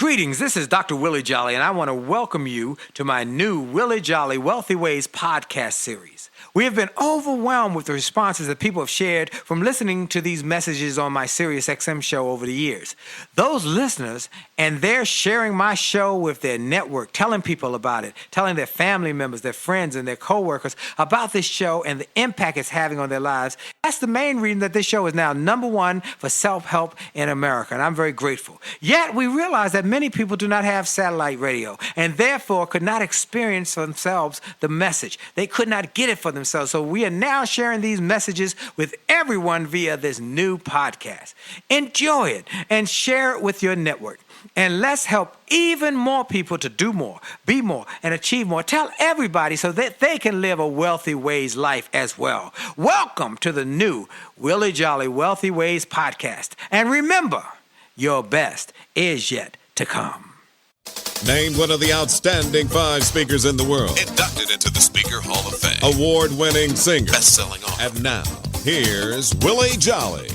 Greetings, this is Dr. Willie Jolley, and I want to welcome you to my new Willie Jolley Wealthy Ways podcast series. We have been overwhelmed with the responses that people have shared from listening to these messages on my SiriusXM show over the years. Those listeners, and they're sharing my show with their network, telling people about it, telling their family members, their friends, and their coworkers about this show and the impact it's having on their lives. That's the main reason that this show is now #1 for self-help in America, and I'm very grateful. Yet, we realize that many people do not have satellite radio, and therefore could not experience for themselves the message. They could not get it for themselves. So we are now sharing these messages with everyone via this new podcast. Enjoy it and share it with your network. And let's help even more people to do more, be more, and achieve more. Tell everybody so that they can live a Wealthy Ways life as well. Welcome to the new Willie Jolley Wealthy Ways podcast. And remember, your best is yet to come. Named one of the outstanding 5 speakers in the world. Inducted into the Speaker Hall of Fame. Award-winning singer. Best-selling author. And now, here's Willie Jolley.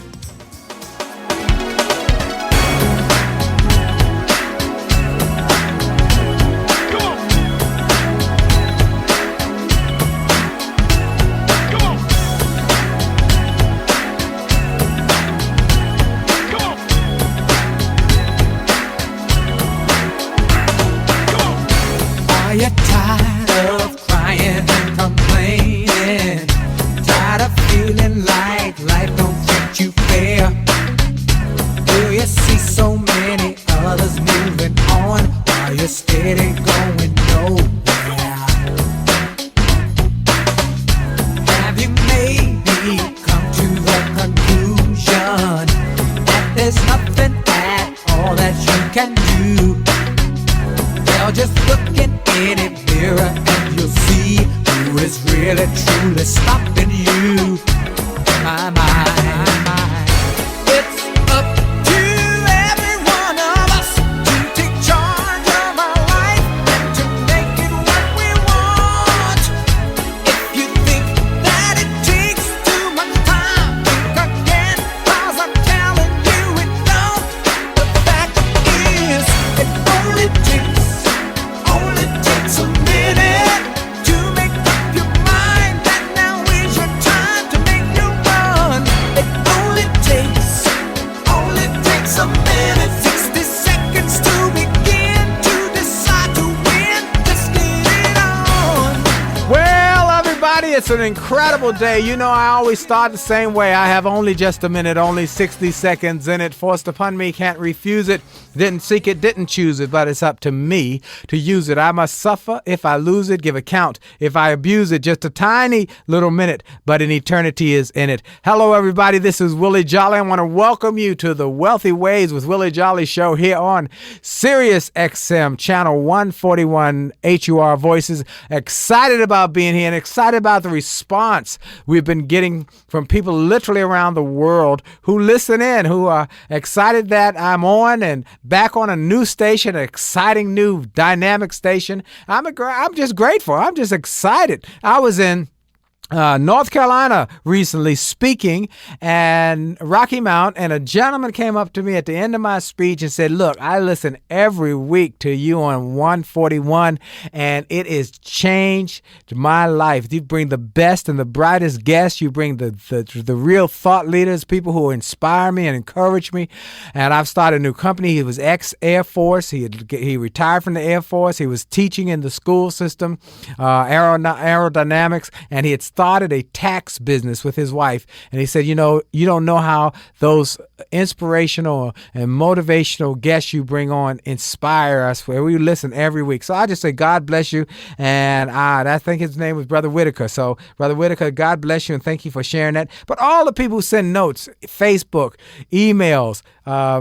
Are you tired of crying and complaining? Tired of feeling like life don't treat you fair? Do you see so many others moving on while you're steady going nowhere? Have you maybe come to the conclusion that there's nothing at all that you can do? Well, just look in any mirror and you'll see who is really truly stopping you. My. It's up to every one of us to take charge of our life and to make it what we want. If you think that it takes too much time, think again, 'cause I'm telling you it don't. The fact is, it only takes a minute to make up your mind that now is your time to make your run. It only takes a minute, 60 seconds to begin to decide to win. Just get it on. Well, everybody, it's an incredible day. You know, I always start the same way. I have only just a minute, only 60 seconds in it. Forced upon me, can't refuse it. Didn't seek it, didn't choose it, but it's up to me to use it. I must suffer if I lose it, give account if I abuse it. Just a tiny little minute, but an eternity is in it. Hello, everybody. This is Willie Jolley. I want to welcome you to the Wealthy Ways with Willie Jolley show here on SiriusXM, channel 141 HUR Voices. Excited about being here and excited about the response we've been getting from people literally around the world who listen in, who are excited that I'm on and back on a new station, an exciting new dynamic station. I'm just grateful. I'm just excited. I was in North Carolina recently speaking and Rocky Mount, and a gentleman came up to me at the end of my speech and said, look, I listen every week to you on 141 and it has changed my life. You bring the best and the brightest guests. You bring the real thought leaders, people who inspire me and encourage me. And I've started a new company. He was ex-Air Force. He retired from the Air Force. He was teaching in the school system, aerodynamics, and he had started a tax business with his wife. And he said, you know, you don't know how those inspirational and motivational guests you bring on inspire us. Where we listen every week. So I just say, God bless you. And I think his name was Brother Whitaker. So Brother Whitaker, God bless you and thank you for sharing that. But all the people who send notes, Facebook, emails,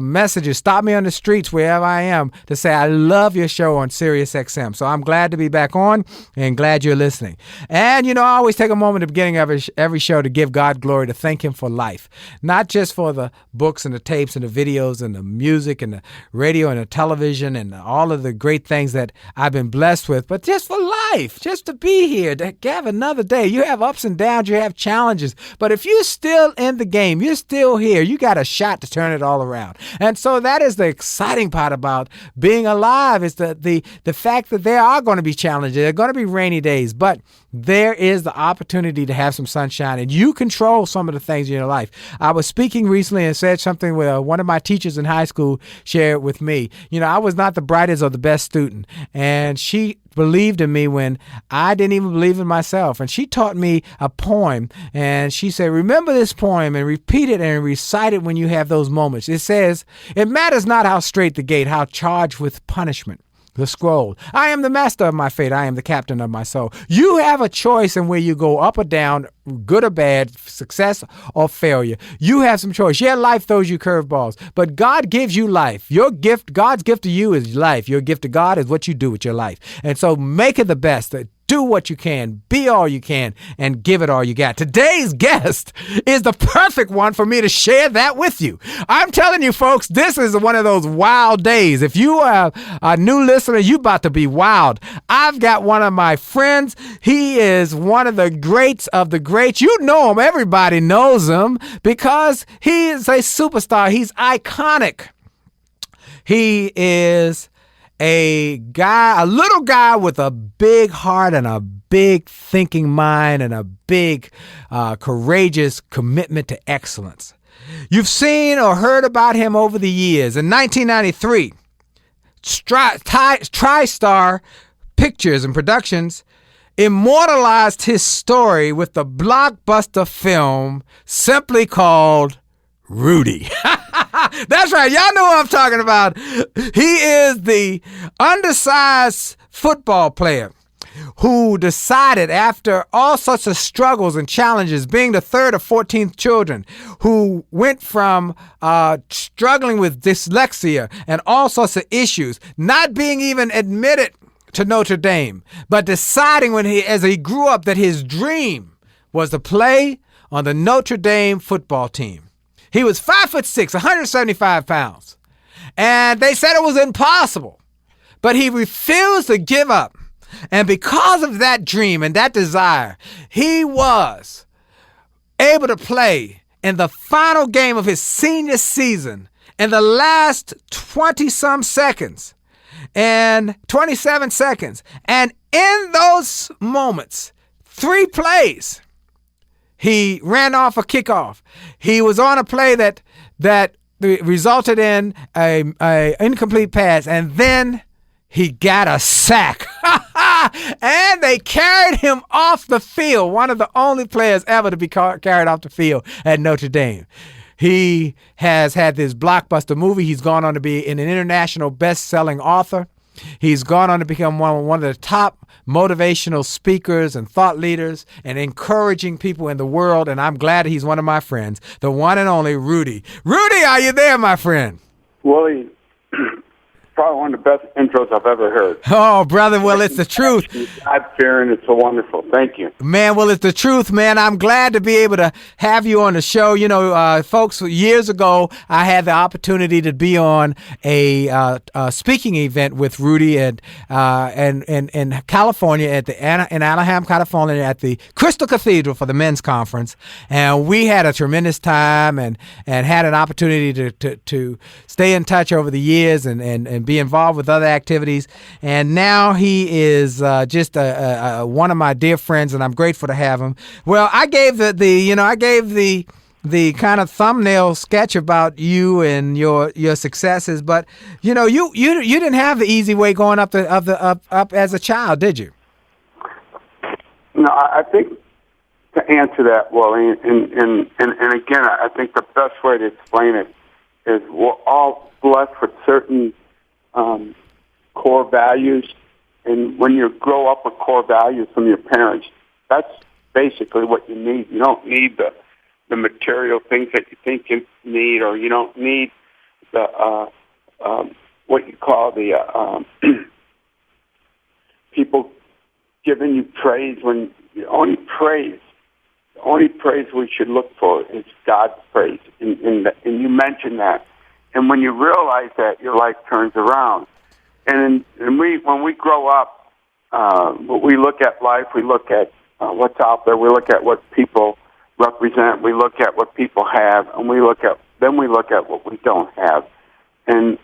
messages, stop me on the streets wherever I am to say, I love your show on SiriusXM. So I'm glad to be back on and glad you're listening. And, you know, I always take a moment at the beginning of every show to give God glory, to thank him for life, not just for the books and the tapes and the videos and the music and the radio and the television and all of the great things that I've been blessed with, but just for life. life, just to be here, to have another day. You have ups and downs, you have challenges. But if you're still in the game, you're still here, you got a shot to turn it all around. And so that is the exciting part about being alive, is the fact that there are going to be challenges. There are going to be rainy days, but there is the opportunity to have some sunshine, and you control some of the things in your life. I was speaking recently and said something where one of my teachers in high school shared with me. I was not the brightest or the best student, and she believed in me when I didn't even believe in myself. And she taught me a poem, and she said, remember this poem and repeat it and recite it when you have those moments. It says, it matters not how straight the gate, how charged with punishment the scroll. I am the master of my fate. I am the captain of my soul. You have a choice in where you go, up or down, good or bad, success or failure. You have some choice. Yeah, life throws you curveballs, but God gives you life. Your gift, God's gift to you is life. Your gift to God is what you do with your life. And so make it the best. Do what you can, be all you can, and give it all you got. Today's guest is the perfect one for me to share that with you. I'm telling you, folks, this is one of those wild days. If you are a new listener, you about to be wild. I've got one of my friends. He is one of the greats of the greats. You know him. Everybody knows him because he is a superstar. He's iconic. He is a little guy with a big heart and a big thinking mind and a big, courageous commitment to excellence. You've seen or heard about him over the years. In 1993, TriStar Pictures and Productions immortalized his story with the blockbuster film simply called Rudy. That's right. Y'all know what I'm talking about. He is the undersized football player who decided, after all sorts of struggles and challenges, being the third of 14 children, who went from struggling with dyslexia and all sorts of issues, not being even admitted to Notre Dame, but deciding as he grew up, that his dream was to play on the Notre Dame football team. He was 5'6", 175 pounds. And they said it was impossible. But he refused to give up. And because of that dream and that desire, he was able to play in the final game of his senior season in the last 27 seconds. And in those moments, 3 plays, he ran off a kickoff. He was on a play that resulted in a incomplete pass, and then he got a sack. And they carried him off the field, one of the only players ever to be carried off the field at Notre Dame. He has had this blockbuster movie. He's gone on to be an international best-selling author. He's gone on to become one of the top motivational speakers and thought leaders and encouraging people in the world. And I'm glad he's one of my friends, the one and only Rudy. Rudy, are you there, my friend? Willie, probably one of the best intros I've ever heard. Oh, brother, well, it's the truth. God-fearing, it's so wonderful. Thank you. Man, well, it's the truth, man. I'm glad to be able to have you on the show. Folks, years ago, I had the opportunity to be on a speaking event with Rudy in California, in Anaheim, California, at the Crystal Cathedral for the men's conference. And we had a tremendous time and had an opportunity to stay in touch over the years and be involved with other activities. And now he is just one of my dear friends, and I'm grateful to have him. Well, I gave the kind of thumbnail sketch about you and your successes, but you didn't have the easy way going up as a child, did you? No, I think to answer that, Willie, and again, I think the best way to explain it is we're all blessed with certain core values, and when you grow up with core values from your parents, that's basically what you need. You don't need the material things that you think you need, or you don't need the what you call the people giving you praise. When the only praise we should look for is God's praise, and you mentioned that. And when you realize that, your life turns around. And when we grow up, we look at life, we look at what's out there, we look at what people represent, we look at what people have, and we look at what we don't have, and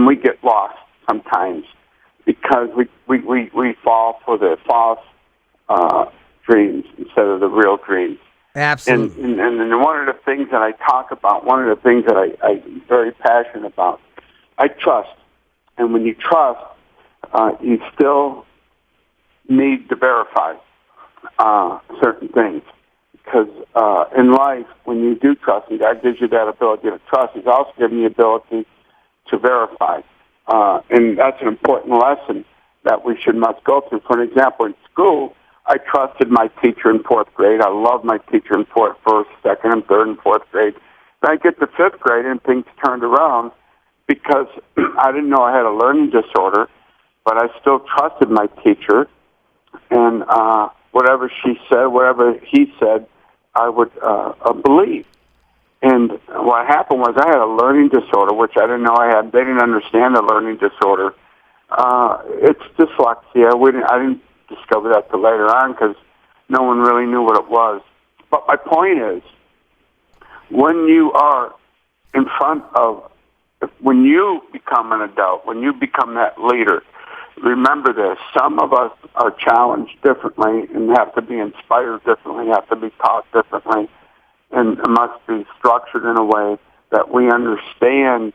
we get lost sometimes because we fall for the false dreams instead of the real dreams. Absolutely. And one of the things that I talk about, one of the things that I'm very passionate about, I trust. And when you trust, you still need to verify certain things. Because in life, when you do trust, and God gives you that ability to trust, He's also given you the ability to verify. And that's an important lesson that we must go through. For an example, in school, I trusted my teacher in fourth grade. I loved my teacher in first, second, and third, and fourth grade. Then I get to fifth grade, and things turned around because I didn't know I had a learning disorder, but I still trusted my teacher. And whatever she said, whatever he said, I would believe. And what happened was I had a learning disorder, which I didn't know I had. They didn't understand the learning disorder. It's dyslexia. I didn't discover that till later on because no one really knew what it was. But my point is, when you are in front of, when you become an adult, when you become that leader, remember this, some of us are challenged differently and have to be inspired differently, have to be taught differently, and it must be structured in a way that we understand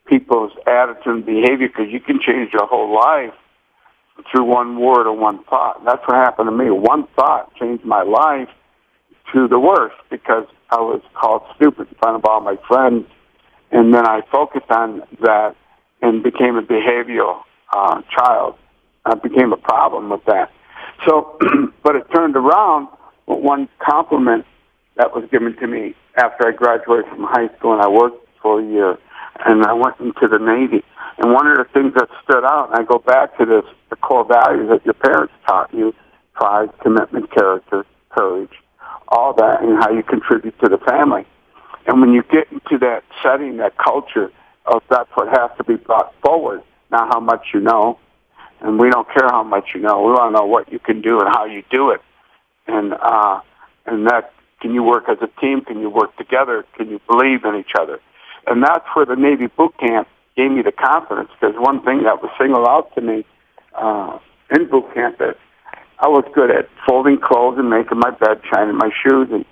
people's attitude and behavior, because you can change your whole life through one word or one thought. That's what happened to me. One thought changed my life to the worst because I was called stupid in front of all my friends, and then I focused on that and became a behavioral child. I became a problem with that. So, but it turned around with one compliment that was given to me after I graduated from high school, and I worked for a year, and I went into the Navy. And one of the things that stood out, and I go back to this, the core values that your parents taught you, pride, commitment, character, courage, all that, and how you contribute to the family. And when you get into that setting, that culture, that's what has to be brought forward, not how much you know. And we don't care how much you know. We want to know what you can do and how you do it. And that, can you work as a team? Can you work together? Can you believe in each other? And that's where the Navy boot camp gave me the confidence, because one thing that was singled out to me in boot camp is I was good at folding clothes and making my bed, shining my shoes, and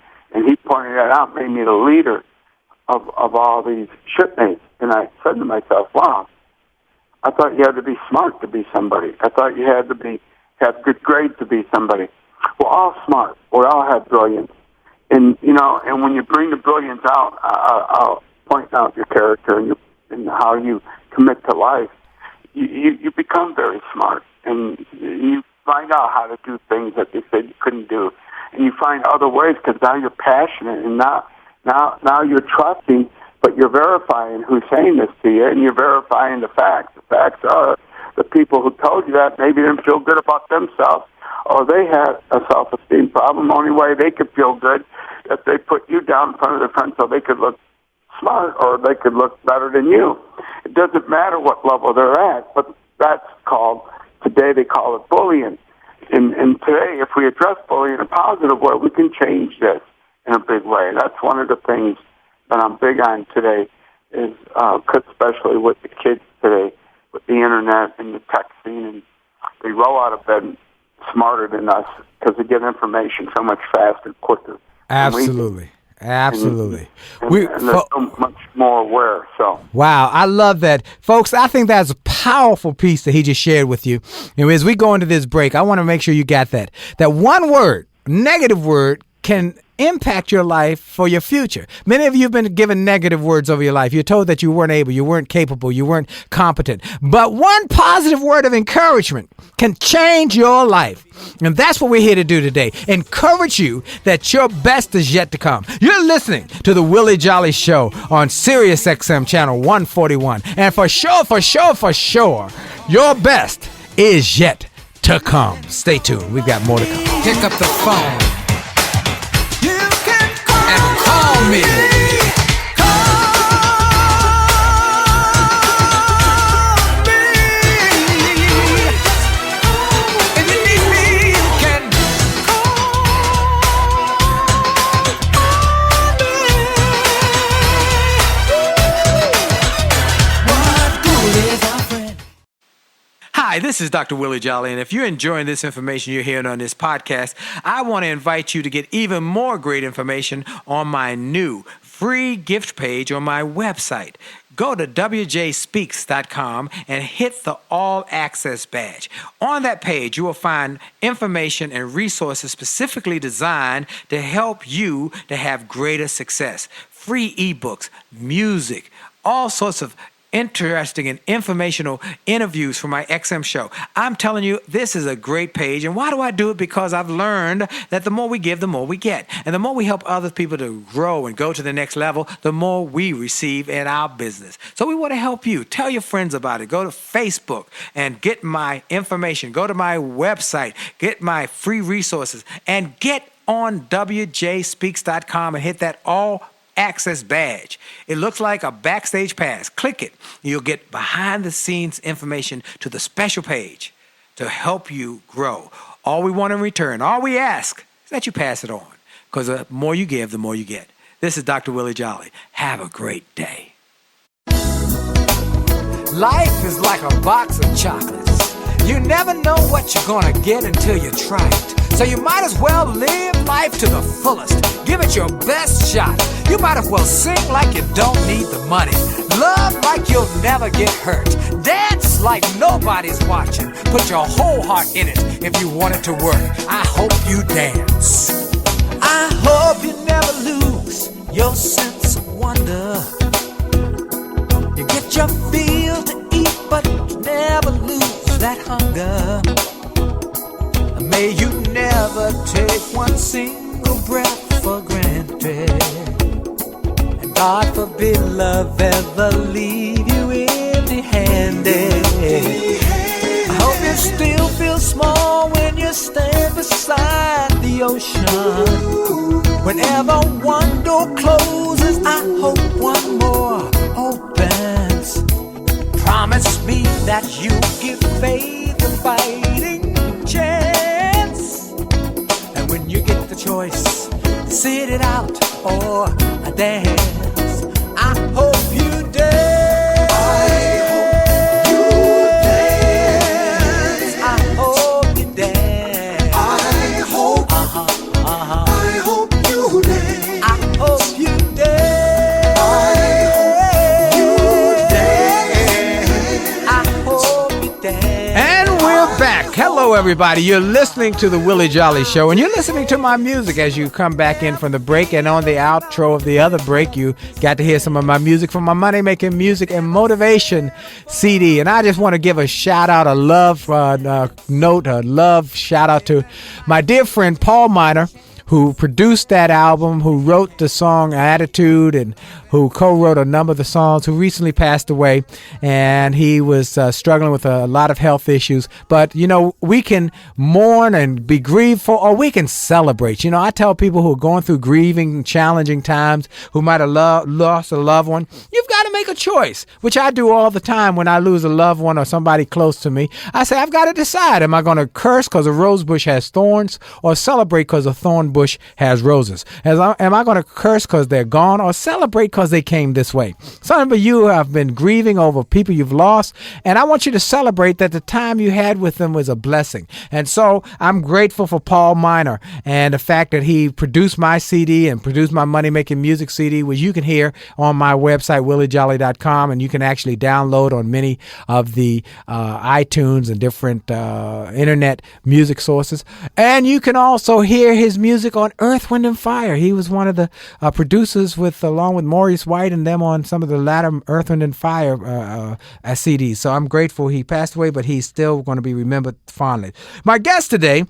he pointed that out, made me the leader of all these shipmates. And I said to myself, wow, I thought you had to be smart to be somebody. I thought you had to have good grades to be somebody. We're all smart. We all have brilliance. And, and when you bring the brilliance out, I'll point out your character and how you commit to life. You become very smart, and you find out how to do things that they said you couldn't do. And you find other ways, because now you're passionate, and now you're trusting, but you're verifying who's saying this to you, and you're verifying the facts. The facts are the people who told you that maybe didn't feel good about themselves, or they had a self-esteem problem. The only way they could feel good if they put you down in front of their friends so they could look smart or they could look better than you. It doesn't matter what level they're at, but that's called, today they call it bullying. And today, if we address bullying in a positive way, we can change this in a big way. That's one of the things that I'm big on today, is especially with the kids today, with the internet and the texting, and they roll out of bed smarter than us because they get information so much faster, quicker. Absolutely. Absolutely. And they're so much more aware. So wow, I love that. Folks, I think that's a powerful piece that he just shared with you. And as we go into this break, I want to make sure you got that. That one word, negative word, can impact your life for your future. Many of you have been given negative words over your life. You're told that you weren't able, you weren't capable, you weren't competent. But one positive word of encouragement can change your life. And that's what we're here to do today. Encourage you that your best is yet to come. You're listening to the Willie Jolley Show on Sirius XM channel 141. And for sure, your best is yet to come. Stay tuned. We've got more to come. Pick up the phone. Call me. Hi, this is Dr. Willie Jolley, and if you're enjoying this information you're hearing on this podcast, I want to invite you to get even more great information on my new free gift page on my website. Go to wjspeaks.com and hit the All Access badge. On that page, you will find information and resources specifically designed to help you to have greater success. Free ebooks, music, all sorts of interesting and informational interviews for my XM show. I'm telling you, this is a great page. And why do I do it? Because I've learned that the more we give, the more we get. And the more we help other people to grow and go to the next level, the more we receive in our business. So we want to help you. Tell your friends about it. Go to Facebook and get my information. Go to my website, get my free resources, and get on wjspeaks.com and hit that All Access badge. It looks like a backstage pass. Click it. You'll get behind the scenes information to the special page to help you grow. All we want in return, all we ask is that you pass it on, because the more you give, the more you get. This is Dr. Willie Jolley. Have a great day. Life is like a box of chocolates. You never know what you're gonna get until you try it. So you might as well live life to the fullest. Give it your best shot. You might as well sing like you don't need the money. Love like you'll never get hurt. Dance like nobody's watching. Put your whole heart in it if you want it to work. I hope you dance. I hope you never lose your sense of wonder. You get your fill to eat, but never lose that hunger. May you never take one single breath for granted. And God forbid love ever leave you empty-handed. I hope you still feel small when you stand beside the ocean. Whenever one door closes, I hope one more opens. Promise me that you'll give faith a fighting chance. When you get the choice, sit it out or dance. I hope you dance. I hope you dance. I hope you dance. I hope you dance. I hope you dance. I hope you dance. And we're back. Hello, everybody. You're listening to the Willie Jolley Show, and you're listening to my music as you come back in from the break. And on the outro of the other break, you got to hear some of my music from my Money Making Music and Motivation CD. And I just want to give a shout out, a love shout out to my dear friend Paul Miner, who produced that album, who wrote the song Attitude, and who co-wrote a number of the songs, who recently passed away. And he was struggling with a lot of health issues. But, you know, we can mourn and be grieved for, or we can celebrate. You know, I tell people who are going through grieving, challenging times, who might have lost a loved one, you've got to make a choice, which I do all the time when I lose a loved one or somebody close to me. I say, I've got to decide, am I going to curse because a rose bush has thorns, or celebrate because a thorn bush has roses? Am I going to curse because they're gone, or celebrate because they came this way? Some of you have been grieving over people you've lost, and I want you to celebrate that the time you had with them was a blessing. And so I'm grateful for Paul Miner and the fact that he produced my CD and produced my Money Making Music CD, which you can hear on my website, williejolly.com, and you can actually download on many of the iTunes and different internet music sources. And you can also hear his music on Earth, Wind, and Fire. He was one of the producers along with Maurice White and them on some of the latter Earth, Wind, and Fire CDs. So I'm grateful he passed away, but he's still going to be remembered fondly. My guest today,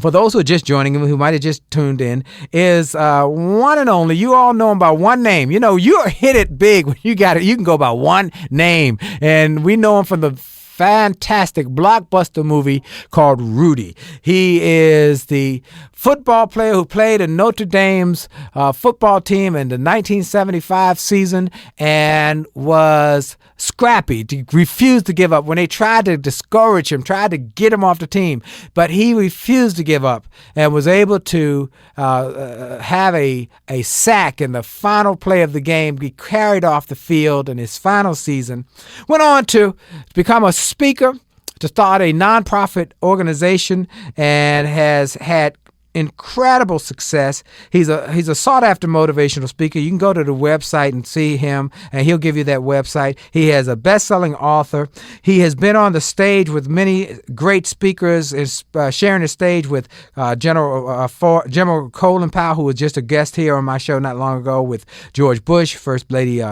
for those who are just joining him, who might have just tuned in, is one and only. You all know him by one name. You know, you hit it big when you got it. You can go by one name. And we know him from the fantastic blockbuster movie called Rudy. He is the football player who played in Notre Dame's football team in the 1975 season and was scrappy, refused to give up when they tried to discourage him, tried to get him off the team. But he refused to give up and was able to have a sack in the final play of the game, be carried off the field in his final season. Went on to become a speaker to start a nonprofit organization and has had incredible success. He's a sought-after motivational speaker. You can go to the website and see him, and he'll give you that website. He has a best-selling author. He has been on the stage with many great speakers, sharing the stage with General Colin Powell, who was just a guest here on my show not long ago, with George Bush, First Lady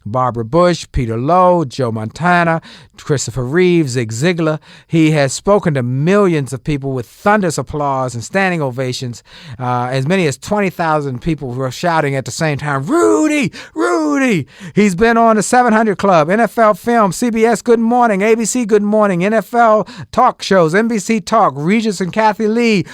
Barbara Bush, Peter Lowe, Joe Montana, Christopher Reeve, Zig Ziglar. He has spoken to millions of people with thunderous applause and standing ovations. As many as 20,000 people were shouting at the same time, "Rudy, Rudy!" He's been on the 700 Club, NFL Film, CBS Good Morning, ABC Good Morning, NFL talk shows, NBC Talk, Regis and Kathy Lee,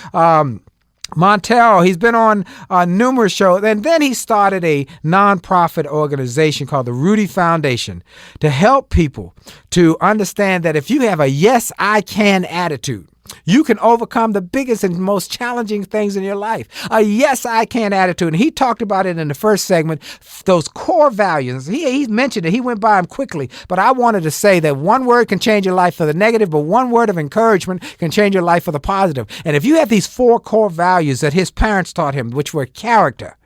Montel. He's been on numerous shows. And then he started a nonprofit organization called the Rudy Foundation to help people to understand that if you have a yes, I can attitude, you can overcome the biggest and most challenging things in your life. A yes, I can attitude. And he talked about it in the first segment, those core values. He mentioned it. He went by them quickly. But I wanted to say that one word can change your life for the negative, but one word of encouragement can change your life for the positive. And if you have these 4 core values that his parents taught him, which were character,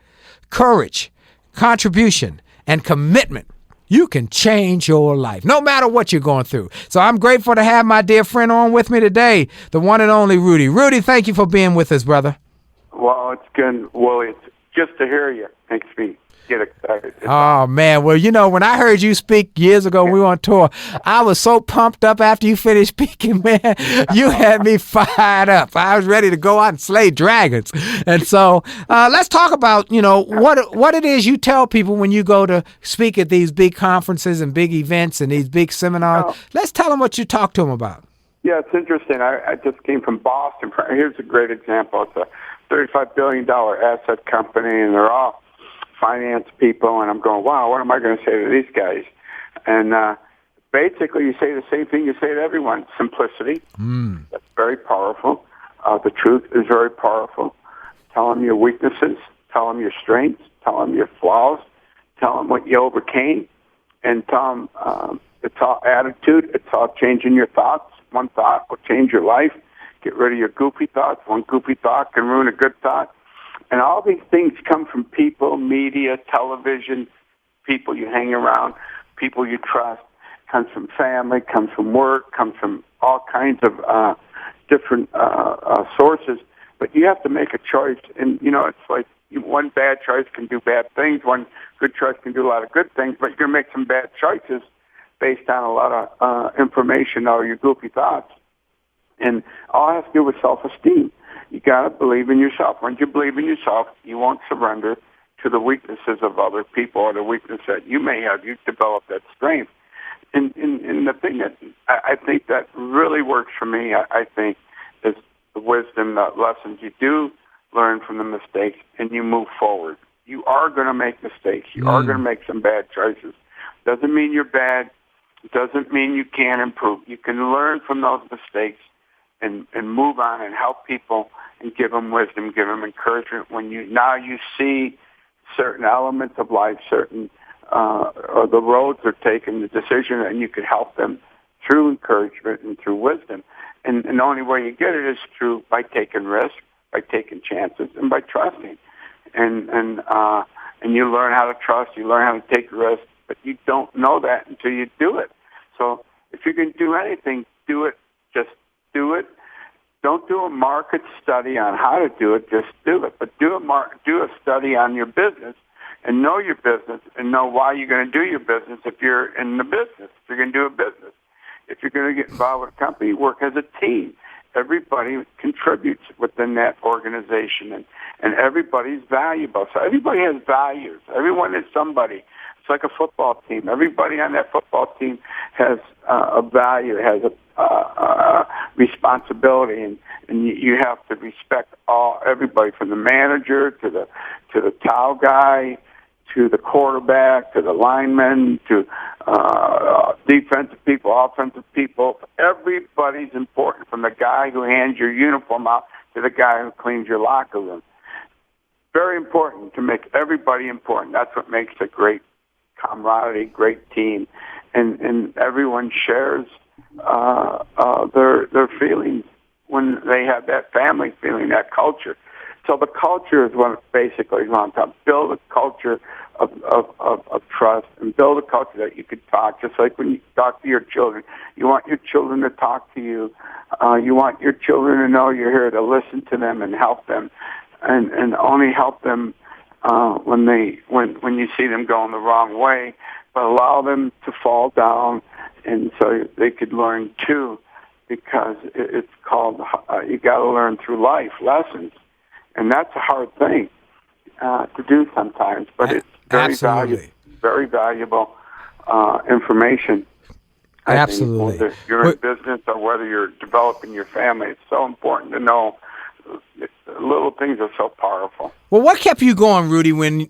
courage, contribution, and commitment, you can change your life, no matter what you're going through. So I'm grateful to have my dear friend on with me today, the one and only Rudy. Rudy, thank you for being with us, brother. Well, it's good, Willie. It's just to hear you makes me get excited. Oh, man. Well, you know, when I heard you speak years ago when we were on tour, I was so pumped up after you finished speaking, man. You had me fired up. I was ready to go out and slay dragons. And so let's talk about, you know, what it is you tell people when you go to speak at these big conferences and big events and these big seminars. Oh. Let's tell them what you talk to them about. Yeah, it's interesting. I just came from Boston. Here's a great example. It's a $35 billion asset company, and they're all finance people, and I'm going, wow, what am I going to say to these guys? And basically, you say the same thing you say to everyone: simplicity. That's very powerful. The truth is very powerful. Tell them your weaknesses. Tell them your strengths. Tell them your flaws. Tell them what you overcame, and tell them it's all attitude. It's all changing your thoughts. One thought will change your life. Get rid of your goofy thoughts. One goofy thought can ruin a good thought. And all these things come from people, media, television, people you hang around, people you trust. Comes from family, comes from work, comes from all kinds of different sources. But you have to make a choice. And, you know, it's like one bad choice can do bad things. One good choice can do a lot of good things. But you're going to make some bad choices based on a lot of information or your goofy thoughts. And all has to do with self-esteem. You got to believe in yourself. Once you believe in yourself, you won't surrender to the weaknesses of other people or the weakness that you may have. You develop that strength. And the thing that I think that really works for me, I think, is the wisdom, the lessons you do learn from the mistakes, and you move forward. You are going to make mistakes. You are going to make some bad choices. Doesn't mean you're bad. Doesn't mean you can't improve. You can learn from those mistakes and move on and help people and give them wisdom, give them encouragement. When you see certain elements of life, certain or the roads are taken, the decision, and you can help them through encouragement and through wisdom. And the only way you get it is by taking risks, by taking chances, and by trusting. And you learn how to trust, you learn how to take risks, but you don't know that until you do it. So if you can do anything, do it. Just do it. Don't do a market study on how to do it. Just do it. But do a study on your business and know your business and know why you're going to do your business if you're in the business, if you're going to do a business. If you're going to get involved with a company, work as a team. Everybody contributes within that organization, and everybody's valuable. So everybody has values. Everyone is somebody. It's like a football team. Everybody on that football team has a value, has a responsibility, and you have to respect everybody from the manager to the towel guy, to the quarterback, to the lineman, to defensive people, offensive people. Everybody's important, from the guy who hands your uniform out to the guy who cleans your locker room. Very important to make everybody important. That's what makes a great camaraderie, great team. And everyone shares their feelings when they have that family feeling, that culture. So the culture is what basically is on top. Build a culture of trust and build a culture that you could talk, just like when you talk to your children. You want your children to talk to you. You want your children to know you're here to listen to them and help them, and only help them when you see them going the wrong way, but allow them to fall down, and so they could learn too, because it's called you got to learn through life lessons, and that's a hard thing to do sometimes, but it's very valuable information. Absolutely. Whether you're in business or whether you're developing your family, it's so important to know little things are so powerful. Well, what kept you going, Rudy, when you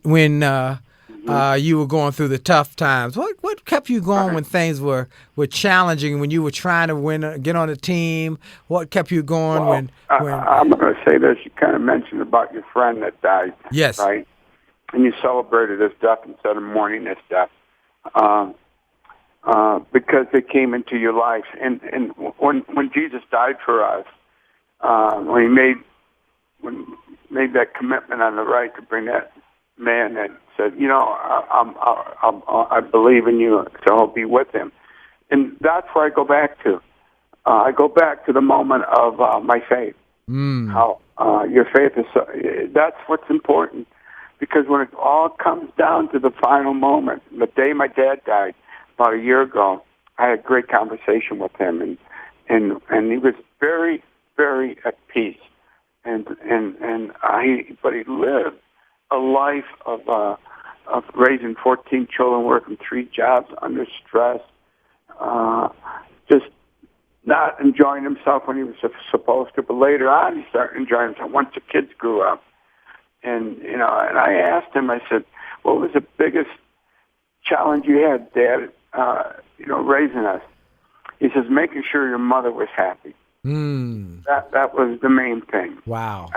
were going through the tough times? What kept you going when things were challenging, when you were trying to get on a team? What kept you going when I'm going to say this. You kind of mentioned about your friend that died. Yes. Right? And you celebrated his death instead of mourning his death. Because they came into your life. And when Jesus died for us, when he made that commitment on the right to bring that man that said, I believe in you, so I'll be with him. And that's where I go back to. I go back to the moment of my faith. How your faith is, that's what's important. Because when it all comes down to the final moment, the day my dad died, about a year ago, I had a great conversation with him, and he was very, very at peace, but he lived a life of raising 14 children, working 3 jobs under stress, just not enjoying himself when he was supposed to. But later on, he started enjoying himself once the kids grew up, and I asked him, I said, "What was the biggest challenge you had, Dad? Raising us?" He says, "Making sure your mother was happy." That was the main thing. Wow.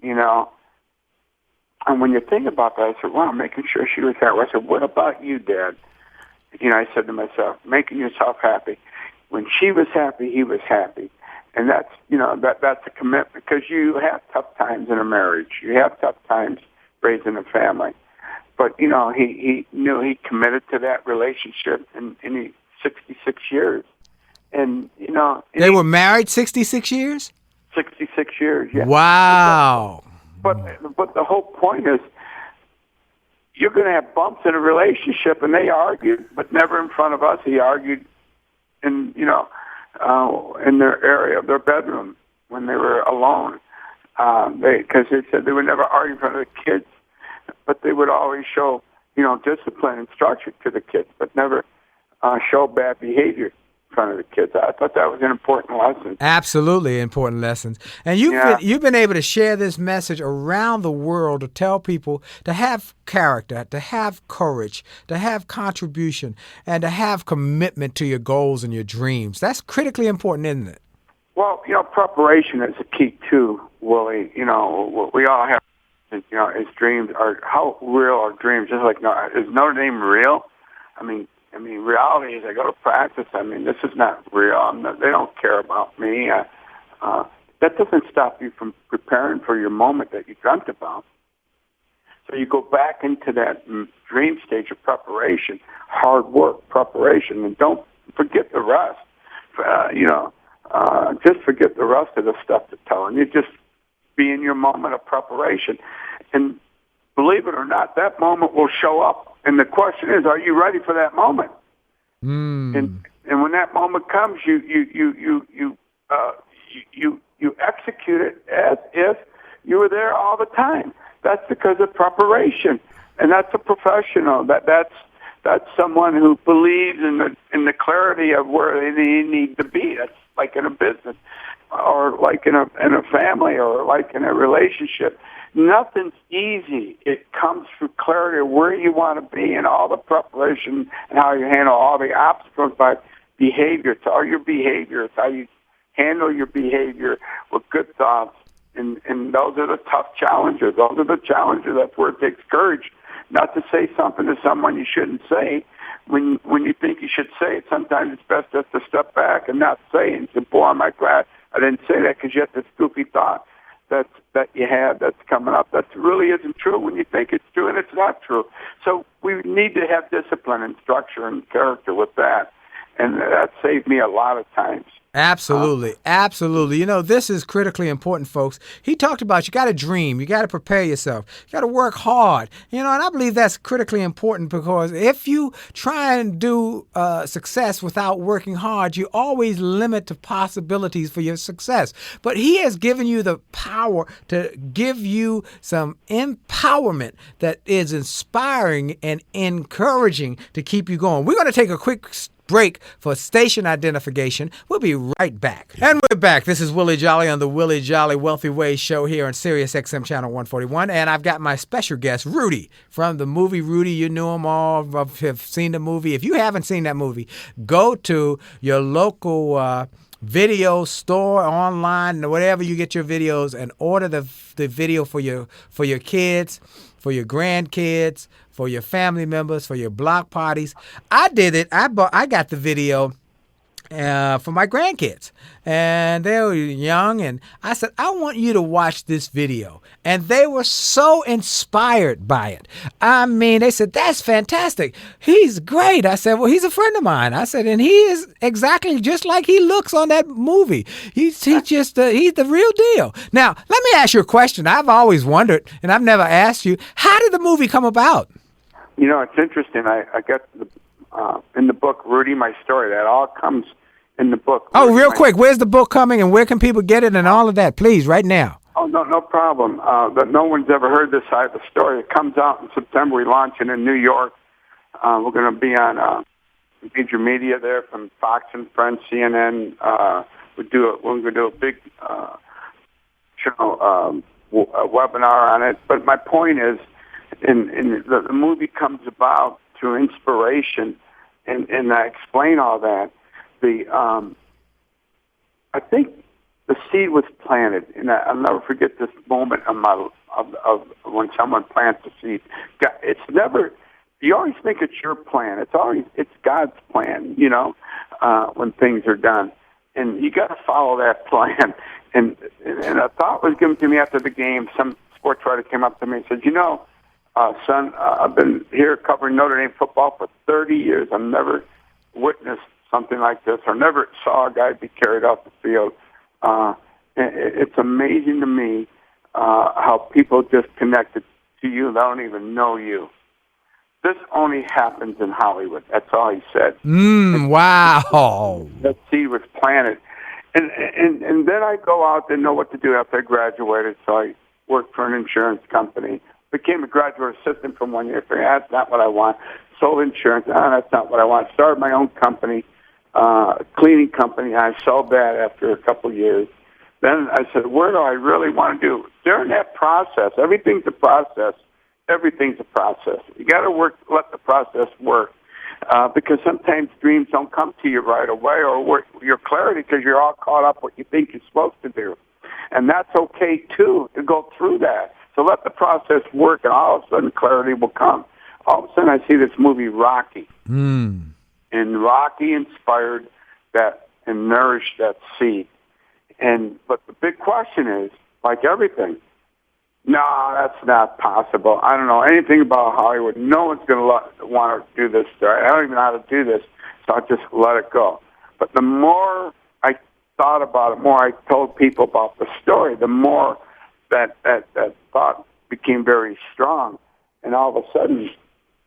And when you think about that, I said, "Wow, making sure she was happy." I said, "What about you, Dad?" I said to myself, making yourself happy. When she was happy, he was happy, and that's that's a commitment, because you have tough times in a marriage. You have tough times raising a family. But, he knew he committed to that relationship in 66 years. And, They were married 66 years? 66 years, yeah. Wow. But the whole point is, you're going to have bumps in a relationship, and they argued, but never in front of us. He argued in their area of their bedroom when they were alone. Because they said they would never argue in front of the kids. But they would always show, discipline and structure to the kids, but never show bad behavior in front of the kids. I thought that was an important lesson. Absolutely important lessons. And you've been able to share this message around the world to tell people to have character, to have courage, to have contribution, and to have commitment to your goals and your dreams. That's critically important, isn't it? Well, preparation is a key too, Willie. We all have. His dreams are, how real are dreams? Just like, is Notre Dame real? I mean, reality is I go to practice. I mean, this is not real. They don't care about me. That doesn't stop you from preparing for your moment that you dreamt about. So you go back into that dream stage of preparation, hard work, preparation, and don't forget the rest. Just forget the rest of the stuff to tell, and you just be in your moment of preparation. And believe it or not, that moment will show up. And the question is, are you ready for that moment? And when that moment comes, you execute it as if you were there all the time. That's because of preparation. And that's a professional. That's someone who believes in the clarity of where they need to be. That's like in a business, or like in a family, or like in a relationship. Nothing's easy. It comes through clarity of where you want to be and all the preparation and how you handle all the obstacles by behavior. It's all your behavior. It's how you handle your behavior with good thoughts. And those are the tough challenges. Those are the challenges. That's where it takes courage not to say something to someone you shouldn't say, when you think you should say it, sometimes it's best just to step back and not say it. And say, boy, I'm glad I didn't say that, because you have this goofy thought that you have that's coming up that really isn't true when you think it's true, and it's not true. So we need to have discipline and structure and character with that, and that saved me a lot of times. Absolutely. Absolutely. You know, this is critically important, folks. He talked about you got to dream. You got to prepare yourself. You got to work hard. You know, and I believe that's critically important, because if you try and do success without working hard, you always limit the possibilities for your success. But he has given you the power to give you some empowerment that is inspiring and encouraging to keep you going. We're going to take a quick break for station identification. We'll be right back. And we're back. This is Willie Jolley on the Willie Jolley Wealthy Ways show here on Sirius XM Channel 141. And I've got my special guest, Rudy, from the movie Rudy. You knew him all, have seen the movie. If you haven't seen that movie, go to your local video store, online, whatever you get your videos, and order the video for your kids, for your grandkids, for your family members, for your block parties. I did it. I got the video for my grandkids, and they were young, and I said, I want you to watch this video. And they were so inspired by it. I mean, they said, that's fantastic. He's great. I said, well, he's a friend of mine. I said, and he is exactly just like he looks on that movie. He's the real deal. Now, let me ask you a question. I've always wondered, and I've never asked you, how did the movie come about? You know, it's interesting. I got in the book, Rudy, My Story. That all comes in the book. Oh, real quick, where's the book coming, and where can people get it, and all of that, please, right now? Oh, no problem. But no one's ever heard this side of the story. It comes out in September. We launch it in New York. We're going to be on major media there, from Fox and Friends, CNN. We're going to do a big webinar on it. But my point is, the movie comes about through inspiration, and I explain all that. I think the seed was planted, and I'll never forget this moment of when someone plants a seed. It's never. You always think it's your plan. It's God's plan. You know, when things are done, and you got to follow that plan. And a thought was given to me after the game. Some sports writer came up to me and said, "You know, son, I've been here covering Notre Dame football for 30 years. I've never witnessed something like this, or never saw a guy be carried off the field. It's amazing to me how people just connected to you that don't even know you. This only happens in Hollywood." That's all he said. Wow. That seed was planted. And then I go out, didn't know what to do after I graduated, so I worked for an insurance company. Became a graduate assistant for 1 year. That's not what I want. Sold insurance. That's not what I want. Started my own company, cleaning company. I sold that after a couple of years. Then I said, where do I really want to do? During that process, everything's a process. Everything's a process. You got to let the process work, because sometimes dreams don't come to you right away, or your clarity, because you're all caught up what you think you're supposed to do. And that's okay, too, to go through that. So let the process work, and all of a sudden clarity will come. All of a sudden I see this movie, Rocky. And Rocky inspired that and nourished that seed. But the big question is, like everything, no, that's not possible. I don't know anything about Hollywood. No one's going to want to do this story. I don't even know how to do this, so I'll just let it go. But the more I thought about it, the more I told people about the story, the more that thought became very strong. And all of a sudden,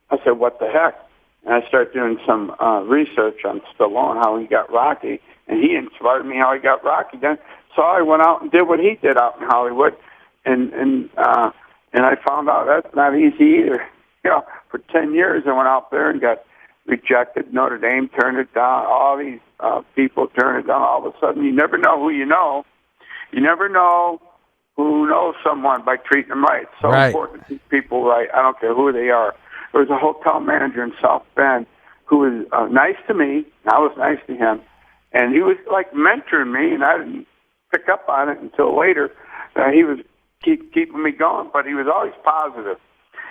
I said, what the heck? And I started doing some research on Stallone, how he got Rocky, and he inspired me how he got Rocky. Then, so I went out and did what he did out in Hollywood, and I found out that's not easy either. You know, for 10 years I went out there and got rejected. Notre Dame turned it down. All these people turned it down. All of a sudden, you never know who you know. You never know who knows someone by treating them right. It's so important to treat people right. I don't care who they are. There was a hotel manager in South Bend who was nice to me, and I was nice to him. And he was like mentoring me, and I didn't pick up on it until later. He was keeping me going, but he was always positive.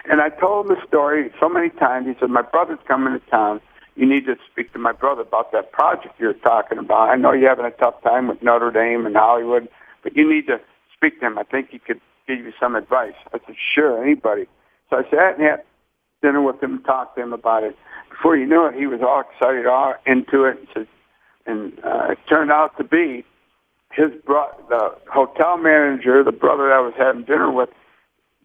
And I told him the story so many times. He said, my brother's coming to town. you need to speak to my brother about that project you're talking about. I know you're having a tough time with Notre Dame and Hollywood, but you need to speak to him. I think he could give you some advice. I said, sure, anybody. So I sat and had dinner with him and talked to him about it. Before you knew it, he was all excited, all into it. And it turned out to be the hotel manager, the brother that I was having dinner with,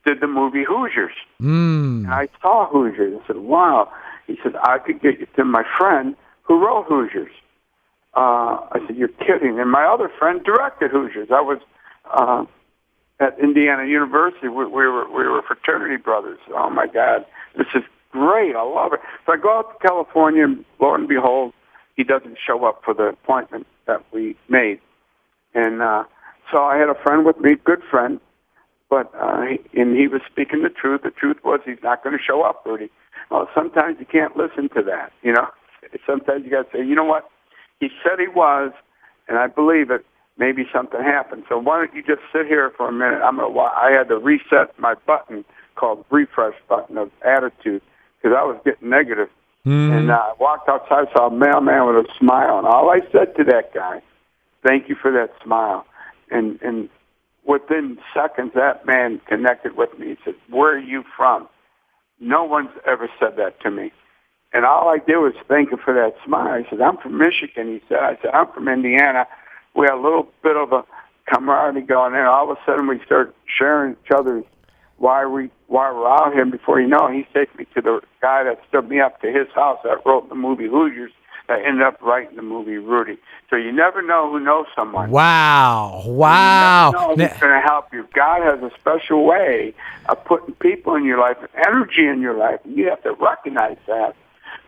did the movie Hoosiers. And I saw Hoosiers. I said, wow. He said, I could get you to my friend who wrote Hoosiers. I said, you're kidding. And my other friend directed Hoosiers. I was at Indiana University. We were fraternity brothers. Oh, my God. This is great. I love it. So I go out to California, and lo and behold, he doesn't show up for the appointment that we made. And so I had a friend with me, good friend, but and he was speaking the truth. The truth was he's not going to show up, Rudy. Well, sometimes you can't listen to that, you know. Sometimes you got to say, you know what? He said he was, and I believe it. Maybe something happened. So why don't you just sit here for a minute? I had to reset my button called refresh button of attitude because I was getting negative. And I walked outside, saw a mailman with a smile, and all I said to that guy, thank you for that smile. And within seconds, that man connected with me. He said, where are you from? No one's ever said that to me. And all I did was thank him for that smile. He said, I'm from Michigan. I said, I'm from Indiana. We had a little bit of a camaraderie going there. All of a sudden, we started sharing each other's why we're out here. Before you know it, he takes me to the guy that stood me up to his house that wrote the movie Hoosiers that ended up writing the movie Rudy. So you never know who knows someone. Wow. You never know who's going to help you. God has a special way of putting people in your life, energy in your life, and you have to recognize that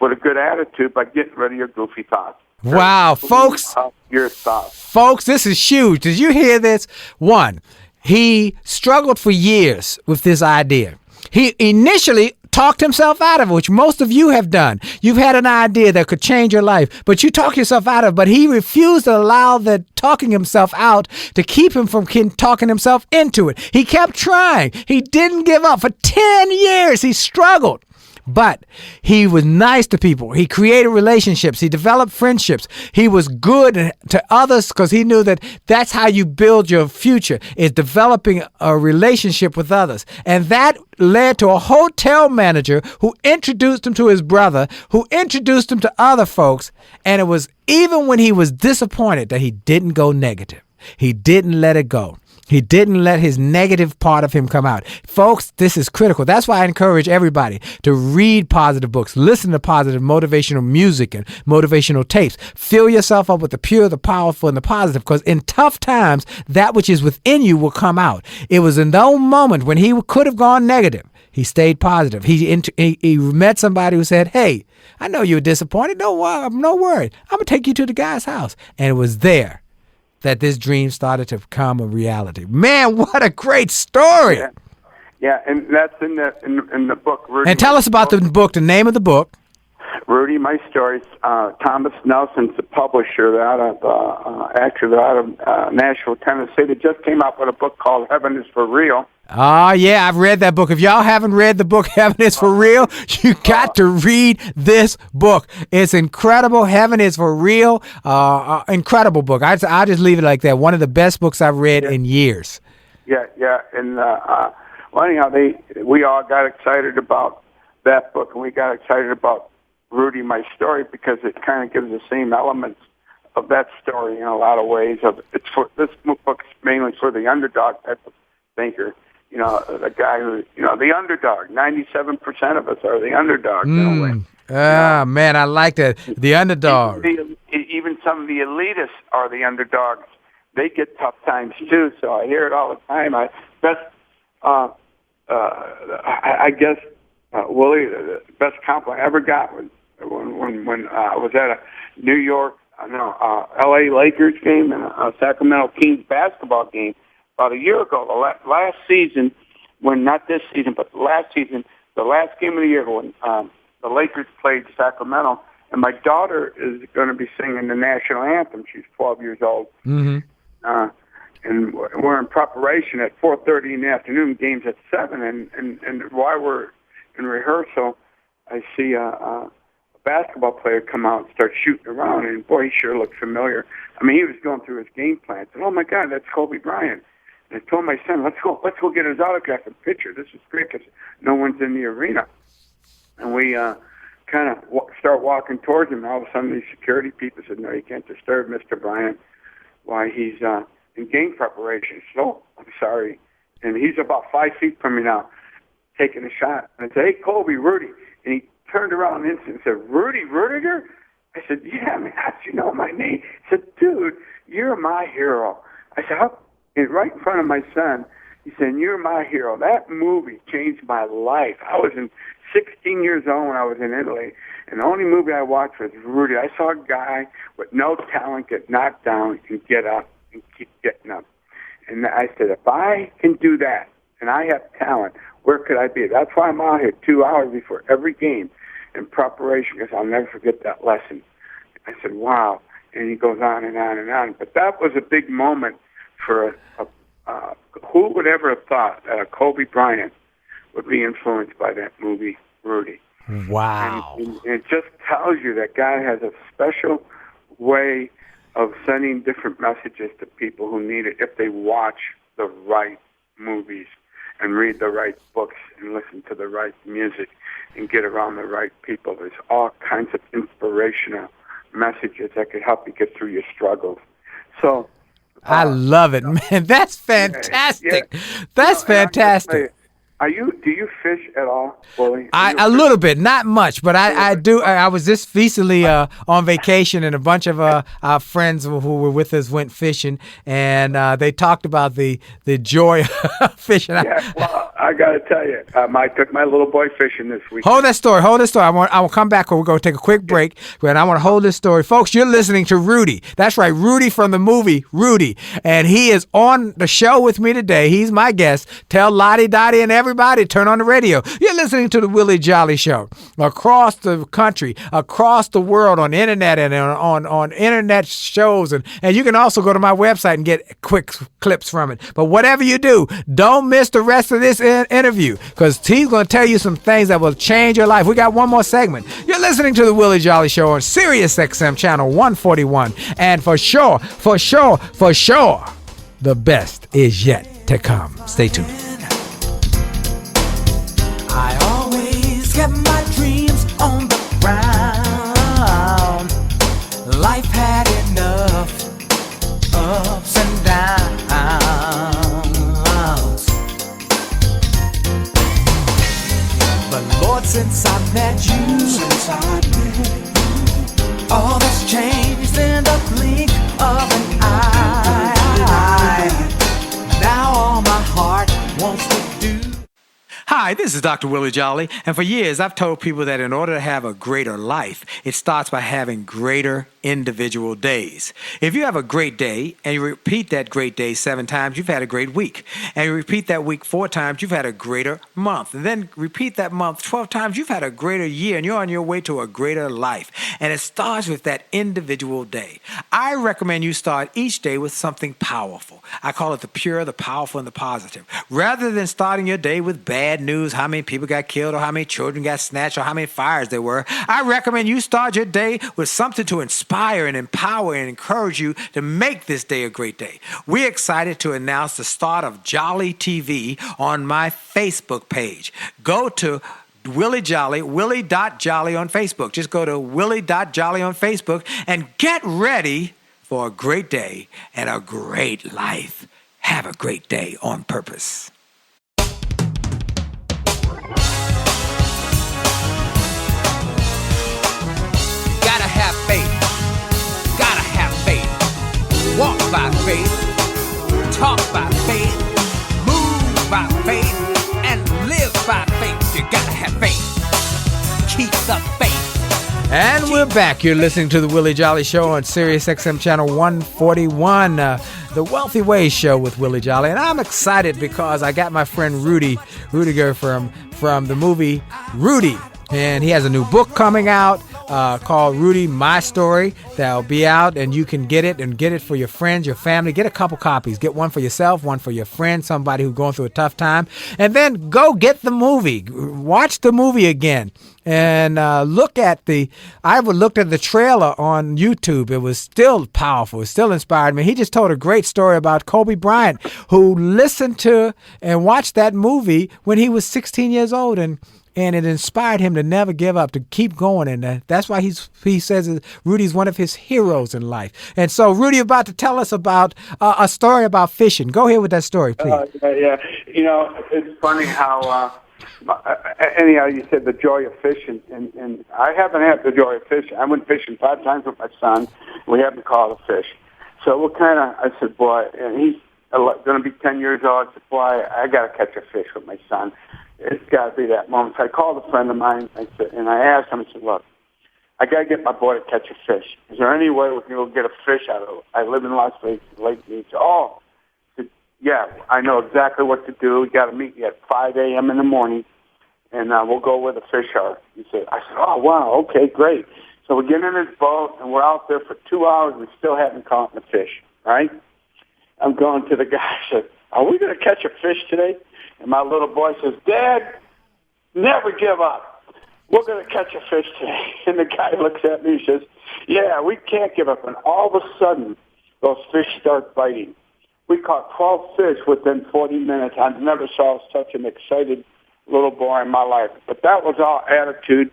with a good attitude by getting rid of your goofy thoughts. Wow, folks. Your thoughts. Folks, this is huge. Did you hear this? One, he struggled for years with this idea. He initially talked himself out of it, which most of you have done. You've had an idea that could change your life, but you talk yourself out of it. But he refused to allow the talking himself out to keep him from talking himself into it. He kept trying. He didn't give up. For 10 years, he struggled. But he was nice to people. He created relationships. He developed friendships. He was good to others because he knew that that's how you build your future, is developing a relationship with others. And that led to a hotel manager who introduced him to his brother, who introduced him to other folks. And it was even when he was disappointed that he didn't go negative. He didn't let it go. He didn't let his negative part of him come out. Folks, this is critical. That's why I encourage everybody to read positive books, listen to positive motivational music and motivational tapes. Fill yourself up with the pure, the powerful, and the positive, because in tough times, that which is within you will come out. It was in no moment when he could have gone negative. He stayed positive. He met somebody who said, hey, I know you were disappointed. No worry. I'm going to take you to the guy's house. And it was there that this dream started to become a reality. Man, what a great story. Yeah, and that's in the book. Rudy, and tell us about the book, the name of the book. Rudy, My Stories. Thomas Nelson's the publisher out of Nashville, Tennessee. They just came out with a book called Heaven is for Real. Oh, yeah, I've read that book. If y'all haven't read the book, Heaven is for Real, you got to read this book. It's incredible. Heaven is for Real. Incredible book. I'll just leave it like that. One of the best books I've read in years. Yeah. And, anyhow, we all got excited about that book, and we got excited about Rudy, My Story, because it kind of gives the same elements of that story in a lot of ways. This book is mainly for the underdog type of thinker. You know, the guy who, the underdog. 97% of us are the underdog in a way. Man, I like that. The underdog. Even some of the elitists are the underdogs. They get tough times too. So I hear it all the time. Willie, the best compliment I ever got was when I was at a L.A. Lakers game and a Sacramento Kings basketball game about a year ago, the last season, not this season, but the last season, the last game of the year when the Lakers played Sacramento, and my daughter is going to be singing the national anthem. She's 12 years old. Mm-hmm. And we're in preparation at 4:30 in the afternoon, games at 7, and while we're in rehearsal, I see a basketball player come out and start shooting around, and boy, he sure looked familiar. I mean, he was going through his game plan. And, oh my God, that's Kobe Bryant. And I told my son, let's go get his autograph and picture. This is great because no one's in the arena. And we kind of start walking towards him. And all of a sudden, these security people said, no, you can't disturb Mr. Bryant while he's in game preparation. So I'm sorry. And he's about 5 feet from me now, taking a shot. And I said, hey, Kobe, Rudy. And he turned around and said, Rudy Ruettiger? I said, yeah, man, how'd you know my name? He said, dude, you're my hero. I said, how? And right in front of my son, he said, you're my hero. That movie changed my life. I was 16 years old when I was in Italy, and the only movie I watched was Rudy. I saw a guy with no talent get knocked down and get up and keep getting up. And I said, if I can do that, and I have talent, where could I be? That's why I'm out here 2 hours before every game in preparation, because I'll never forget that lesson. I said, wow. And he goes on and on and on. But that was a big moment for who would ever have thought that a Kobe Bryant would be influenced by that movie, Rudy. Wow. And it just tells you that God has a special way of sending different messages to people who need it if they watch the right movies and read the right books and listen to the right music and get around the right people. There's all kinds of inspirational messages that could help you get through your struggles. So I love it, man. That's fantastic. Yeah. That's fantastic. Do you fish at all, Willie? A little bit, not much, but I do. I was just recently on vacation, and a bunch of our friends who were with us went fishing, and they talked about the joy of fishing. Yeah, well, I got to tell you, I took my little boy fishing this week. Hold that story. I will come back, or we're going to take a quick break, but I want to hold this story. Folks, you're listening to Rudy. That's right, Rudy from the movie Rudy, and he is on the show with me today. He's my guest. Tell Lottie, Dottie, and everybody, turn on the radio. You're listening to the Willie Jolley Show across the country, across the world, on internet and on internet shows, and you can also go to my website and get quick clips from it. But whatever you do, don't miss the rest of this interview, because he's going to tell you some things that will change your life. We got one more segment. You're listening to the Willie Jolley Show on Sirius XM channel 141, and for sure, the best is yet to come. Stay tuned. I always kept my dreams on the ground. Life had enough ups and downs. But Lord, since I met you, all that's changed in the blink of an eye. Now all my heart wants to do. Hi, this is Dr. Willie Jolley, and for years I've told people that in order to have a greater life, it starts by having greater individual days. If you have a great day and you repeat that great day 7 times, you've had a great week. And you repeat that week 4 times, you've had a greater month. And then repeat that month 12 times, you've had a greater year, and you're on your way to a greater life. And it starts with that individual day. I recommend you start each day with something powerful. I call it the pure, the powerful, and the positive. Rather than starting your day with bad news, how many people got killed, or how many children got snatched, or how many fires there were, I recommend you start your day with something to inspire and empower and encourage you to make this day a great day. We're excited to announce the start of Jolley TV on my Facebook page. Go to Willie Jolley, Willie.Jolley on Facebook. Just go to Willie.Jolley on Facebook and get ready for a great day and a great life. Have a great day on purpose. Gotta have faith. Gotta have faith. Walk by faith. Talk by faith. Move by faith. And live by faith. You gotta have faith. Keep the faith. And we're back. You're listening to the Willie Jolley Show on Sirius XM channel 141, the Wealthy Ways Show with Willie Jolley. And I'm excited because I got my friend Rudy Ruettiger from the movie Rudy. And he has a new book coming out. called Rudy My Story that'll be out, and you can get it for your friends, your family. Get a couple copies. Get one for yourself, one for your friend, somebody who's going through a tough time, and then go get the movie. Watch the movie again. And I looked at the trailer on YouTube. It was still powerful. It still inspired me. He just told a great story about Kobe Bryant, who listened to and watched that movie when he was 16 years old, and it inspired him to never give up, to keep going. And that's why he says Rudy's one of his heroes in life. And so, Rudy, about to tell us about a story about fishing. Go ahead with that story, please. Yeah. It's funny how... anyhow, you said the joy of fishing, and I haven't had the joy of fishing. I went fishing 5 times with my son. We haven't caught a fish. So I said, boy, and he's going to be 10 years old. I said, boy, I got to catch a fish with my son. It's got to be that moment. So I called a friend of mine, and I asked him, I said, look, I got to get my boy to catch a fish. Is there any way we can go get a fish out of it? I live in Las Vegas, Lake Beach. Oh, I said, yeah, I know exactly what to do. We got to meet you at 5 a.m. in the morning. And we'll go where the fish are. I said, oh, wow, okay, great. So we get in his boat, and we're out there for 2 hours. We still haven't caught a fish, right? I'm going to the guy. I said, are we going to catch a fish today? And my little boy says, Dad, never give up. We're going to catch a fish today. And the guy looks at me and says, yeah, we can't give up. And all of a sudden, those fish start biting. We caught 12 fish within 40 minutes. I never saw such an excited little boy in my life. But that was all attitude,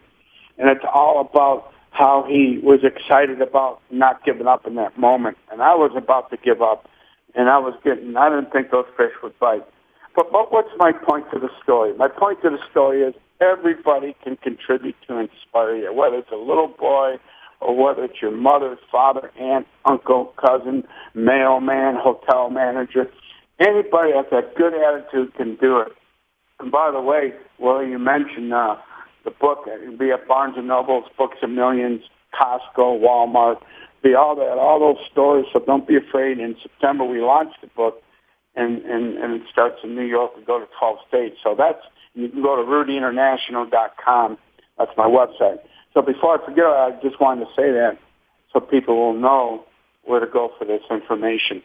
and it's all about how he was excited about not giving up in that moment. And I was about to give up, and I didn't think those fish would bite. But what's my point to the story? My point to the story is everybody can contribute to inspire you, whether it's a little boy or whether it's your mother, father, aunt, uncle, cousin, mailman, hotel manager. Anybody that's a good attitude can do it. And by the way, Willie, you mentioned the book. It'll be at Barnes & Noble's, Books of Millions, Costco, Walmart, be all those stores. So don't be afraid. In September, we launched the book, and it starts in New York and go to 12 states. So you can go to rudyinternational.com. That's my website. So before I forget, I just wanted to say that so people will know where to go for this information.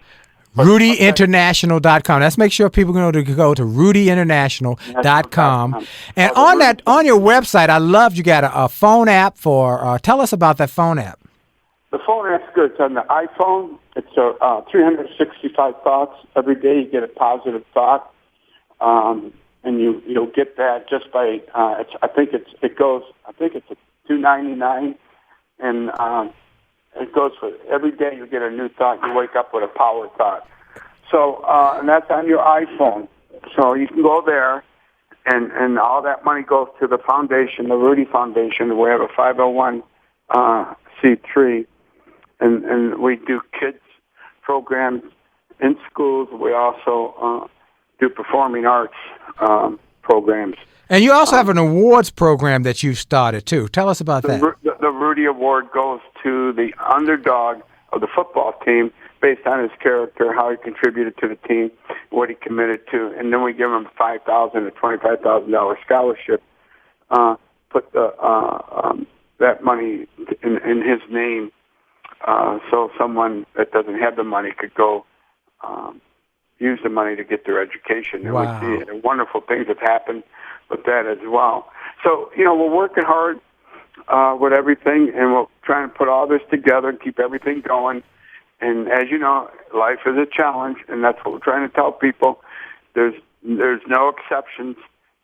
RudyInternational.com. Let's make sure people know to go to RudyInternational.com. And on your website, I loved you got a phone app for. Tell us about that phone app. The phone app's good. It's on the iPhone. It's 365 thoughts every day. You get a positive thought, and you'll get that just by. I think it's a $2.99, and. It goes for every day you get a new thought. You wake up with a power thought. So, and that's on your iPhone. So you can go there, and all that money goes to the foundation, the Rudy Foundation. We have a 501c3, and we do kids programs in schools. We also do performing arts programs. And you also have an awards program that you've started, too. Tell us about that. The Rudy Award goes to the underdog of the football team based on his character, how he contributed to the team, what he committed to. And then we give him $5,000 to $25,000 scholarship, put that money in his name so someone that doesn't have the money could go use the money to get their education. And wow. We see wonderful things have happened with that as well. So, we're working hard with everything, and we're trying to put all this together and keep everything going. And as you know, life is a challenge, and that's what we're trying to tell people. There's no exceptions,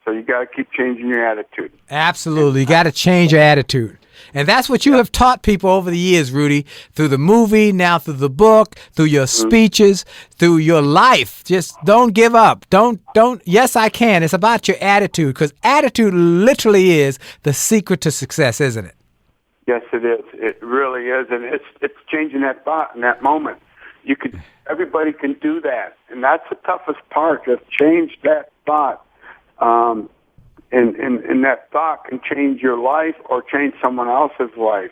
so you got to keep changing your attitude. Absolutely. You got to change your attitude. And that's what you have taught people over the years, Rudy, through the movie, now through the book, through your speeches, through your life. Just don't give up. Don't. Yes, I can. It's about your attitude, because attitude literally is the secret to success, isn't it? Yes, it is. It really is. And it's changing that thought in that moment. Everybody can do that. And that's the toughest part, just change that thought. And that thought can change your life or change someone else's life.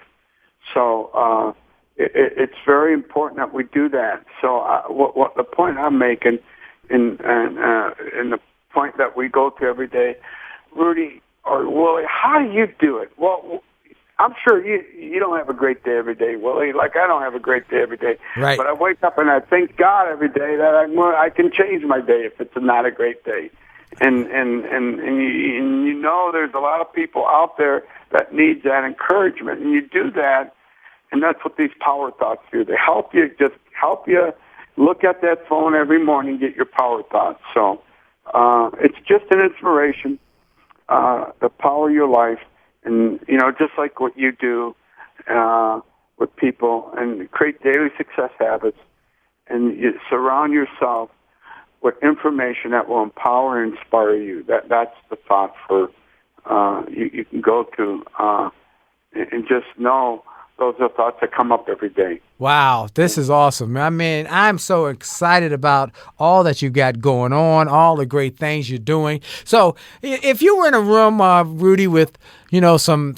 So it's very important that we do that. So what the point I'm making, and the point that we go to every day, Rudy or Willie, how do you do it? Well, I'm sure you don't have a great day every day, Willie. Like I don't have a great day every day. Right. But I wake up and I thank God every day that I can change my day if it's not a great day. And you know there's a lot of people out there that need that encouragement, and you do that, and that's what these power thoughts do. They help you look at that phone every morning, get your power thoughts. So it's just an inspiration to power your life. And, you know, just like what you do with people and create daily success habits, and you surround yourself with information that will empower and inspire you. That's the thought for you can go to and just know those are thoughts that come up every day. Wow, this is awesome. I mean, I'm so excited about all that you've got going on, all the great things you're doing. So if you were in a room, Rudy, with, you know, some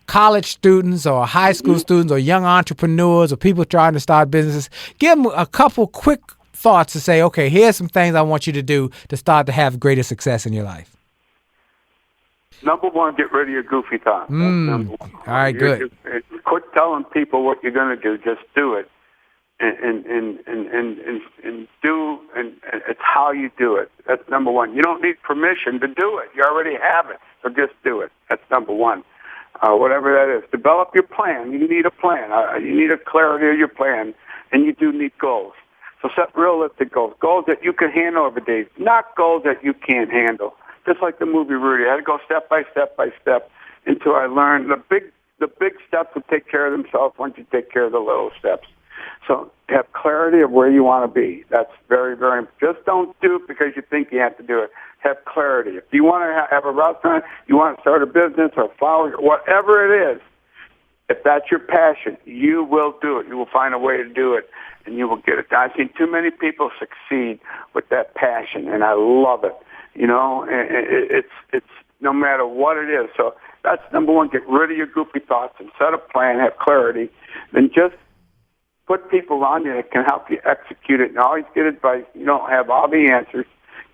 college students or high school students or young entrepreneurs or people trying to start businesses, give them a couple quick thoughts to say, okay, here's some things I want you to do to start to have greater success in your life. Number one, get rid of your goofy thoughts. All right, good. Quit telling people what you're going to do. Just do it, and do, and it's how you do it. That's number one. You don't need permission to do it. You already have it, so just do it. That's number one. Whatever that is, develop your plan. You need a plan. You need a clarity of your plan, and you do need goals. So set realistic goals that you can handle every day, not goals that you can't handle. Just like the movie Rudy, I had to go step by step until I learned the big steps will take care of themselves once you take care of the little steps. So have clarity of where you want to be. That's very, very important. Just don't do it because you think you have to do it. Have clarity. If you want to have a restaurant, you want to start a business or flowers, whatever it is, if that's your passion, you will do it. You will find a way to do it, and you will get it done. I've seen too many people succeed with that passion, and I love it. You know, it's no matter what it is. So that's number one. Get rid of your goofy thoughts and set a plan, have clarity. Then just put people around you that can help you execute it. And always get advice. You don't have all the answers.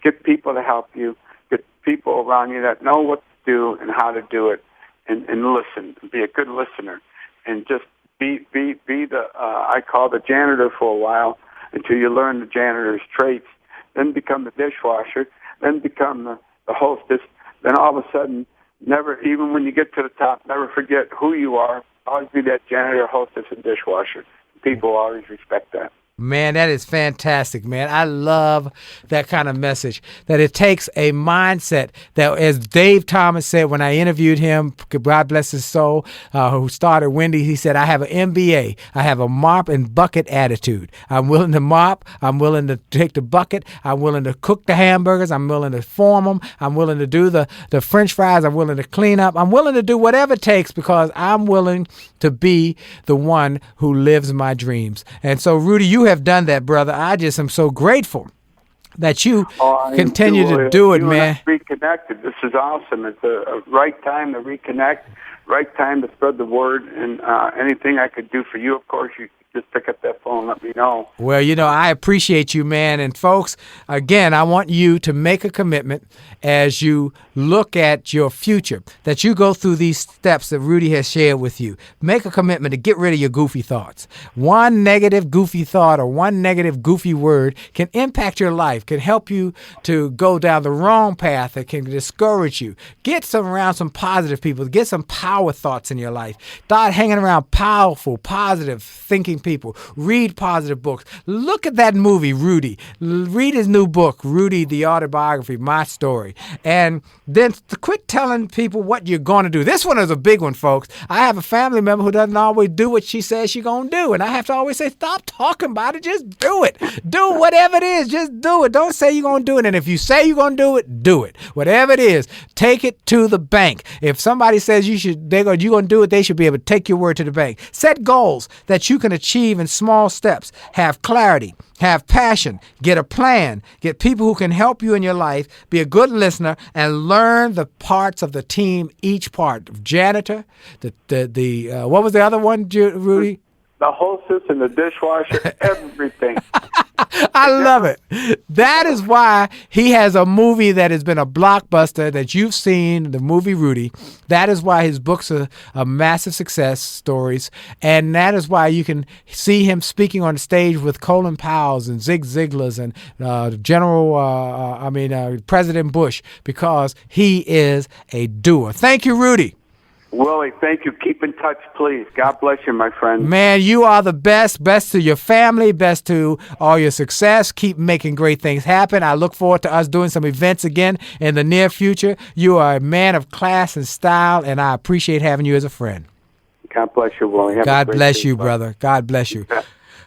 Get people to help you. Get people around you that know what to do and how to do it. And listen. Be a good listener. And just be the I call the janitor for a while until you learn the janitor's traits. Then become the dishwasher. Then become the hostess. Then all of a sudden, never, even when you get to the top, never forget who you are. Always be that janitor, hostess, and dishwasher. People always respect that. Man, that is fantastic, man. I love that kind of message, that it takes a mindset that, as Dave Thomas said when I interviewed him, God bless his soul, who started Wendy, he said, I have an MBA. I have a mop and bucket attitude. I'm willing to mop. I'm willing to take the bucket. I'm willing to cook the hamburgers. I'm willing to form them. I'm willing to do the French fries. I'm willing to clean up. I'm willing to do whatever it takes because I'm willing to be the one who lives my dreams. And so, Rudy, you have done that, brother. I just am so grateful that you continue to do it, man. Reconnected. This is awesome. It's a right time to reconnect, right time to spread the word, and anything I could do for you, of course, you just pick up that phone and let me know. Well, you know, I appreciate you, man. And folks, again, I want you to make a commitment as you look at your future, that you go through these steps that Rudy has shared with you. Make a commitment to get rid of your goofy thoughts. One negative goofy thought or one negative goofy word can impact your life, can help you to go down the wrong path, that can discourage you. Get around some positive people. Get some power thoughts in your life. Start hanging around powerful, positive thinking people. Read positive books. Look at that movie, Rudy. Read his new book, Rudy, the Autobiography, My Story. And then quit telling people what you're going to do. This one is a big one, folks. I have a family member who doesn't always do what she says she's going to do. And I have to always say, stop talking about it. Just do it. Do whatever it is. Just do it. Don't say you're going to do it. And if you say you're going to do it, do it. Whatever it is, take it to the bank. If somebody says you're going to do it, they should be able to take your word to the bank. Set goals that you can achieve in small steps. Have clarity. Have passion. Get a plan. Get people who can help you in your life. Be a good listener and learn the parts of the team, each part. Janitor, what was the other one, Rudy? The hostess and the dishwasher, everything. I love it. That is why he has a movie that has been a blockbuster that you've seen, the movie Rudy. That is why his books are massive success stories. And that is why you can see him speaking on stage with Colin Powell's and Zig Ziglar's and President Bush, because he is a doer. Thank you, Rudy. Willie, thank you. Keep in touch, please. God bless you, my friend. Man, you are the best. Best to your family. Best to all your success. Keep making great things happen. I look forward to us doing some events again in the near future. You are a man of class and style, and I appreciate having you as a friend. God bless you, Willie. God bless you, brother. God bless you.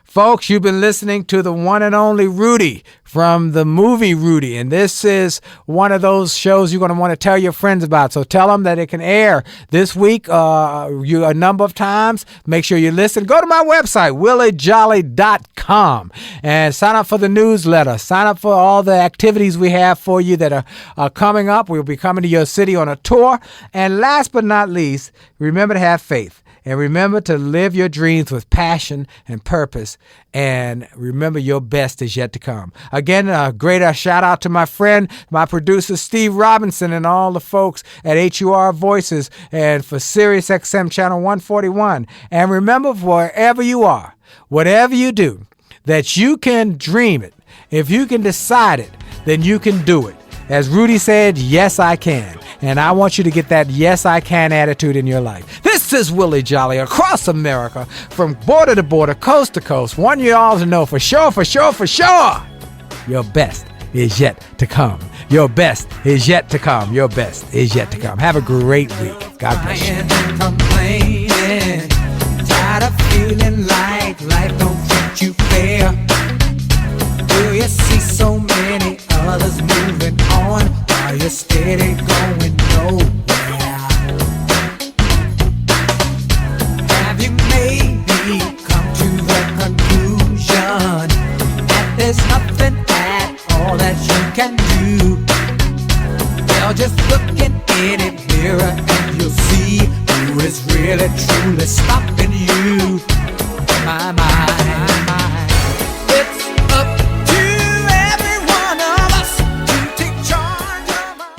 Folks, you've been listening to the one and only Rudy from the movie Rudy, and this is one of those shows you're going to want to tell your friends about. So tell them that it can air this week a number of times. Make sure you listen. Go to my website, williejolly.com, and sign up for the newsletter. Sign up for all the activities we have for you that are coming up. We'll be coming to your city on a tour. And last but not least, remember to have faith. And remember to live your dreams with passion and purpose. And remember, your best is yet to come. Again, a great shout out to my friend, my producer, Steve Robinson, and all the folks at HUR Voices and for Sirius XM Channel 141. And remember, wherever you are, whatever you do, that you can dream it. If you can decide it, then you can do it. As Rudy said, yes, I can. And I want you to get that yes, I can attitude in your life. This is Willie Jolley across America, from border to border, coast to coast. Want you all to know for sure, your best is yet to come. Your best is yet to come. Your best is yet to come. Have a great week. God bless you. Complaining, tired of feeling like life don't treat you fair. Do you see so many others moving on while you're steady going nowhere? Have you maybe come to the conclusion that there's nothing at all that you can do? Well, just look in any mirror and you'll see who is really truly stopping you. My mind. It's up to every one of us to take charge of our...